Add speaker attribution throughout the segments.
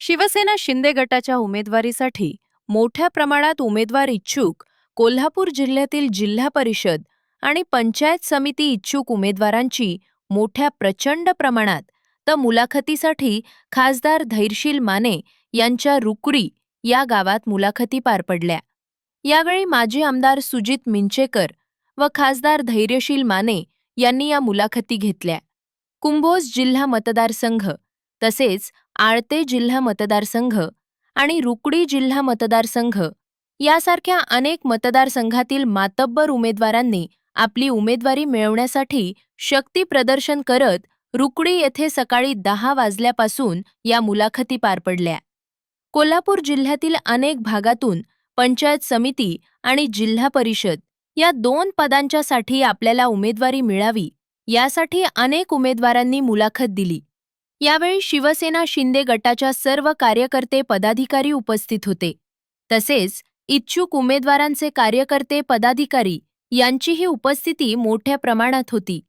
Speaker 1: शिवसेना शिंदे गटाच्या उमेदवारीसाठी मोठ्या प्रमाणात उमेदवार इच्छुक कोल्हापूर जिल्ह्यातील जिल्हा परिषद आणि पंचायत समिती इच्छुक उमेदवारांची मोठ्या प्रचंड प्रमाणात तर मुलाखतीसाठी खासदार धैर्यशील माने यांच्या रुकडी या गावात मुलाखती पार पडल्या। यावेळी माजी आमदार सुजित मिंचेकर व खासदार धैर्यशील माने यांनी या मुलाखती घेतल्या। कुंभोज जिल्हा मतदारसंघ तसेच आळते जिल्हा मतदारसंघ आणि रुकडी जिल्हा मतदारसंघ यासारख्या अनेक मतदारसंघातील मातब्बर उमेदवारांनी आपली उमेदवारी मिळवण्यासाठी शक्ती प्रदर्शन करत रुकडी येथे सकाळी 10 वाजल्यापासून या मुलाखती पार पडल्या। कोल्हापूर जिल्ह्यातील अनेक भागातून पंचायत समिती आणि जिल्हा परिषद या 2 पदांच्यासाठी आपल्याला उमेदवारी मिळावी यासाठी अनेक उमेदवारांनी मुलाखत दिली। यावेळी शिवसेना शिंदे गटाच्या सर्व कार्यकर्ते पदाधिकारी उपस्थित होते। तसेच इच्छुक उमेदवारांचे कार्यकर्ते पदाधिकारी यांचीही उपस्थिती मोठ्या प्रमाणात होती।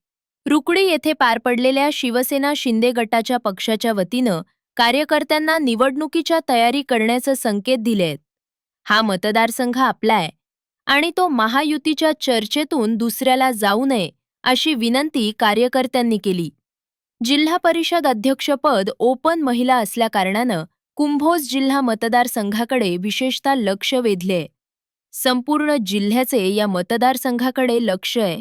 Speaker 1: रुकडी येथे पार पडलेल्या शिवसेना शिंदे गटाच्या पक्षाच्या वतीनं कार्यकर्त्यांना निवडणुकीच्या तयारी करण्याचे संकेत दिलेत। हा मतदारसंघ आपला आहे आणि तो महायुतीच्या चर्चेतून दुसऱ्याला जाऊ नये अशी विनंती कार्यकर्त्यांनी केली। जिल्हा परिषद अध्यक्षपद ओपन महिला असल्याकारणानं कुंभोज जिल्हा मतदारसंघाकडे विशेषतः लक्ष वेधले। संपूर्ण जिल्ह्याचे या मतदारसंघाकडे लक्ष आहे।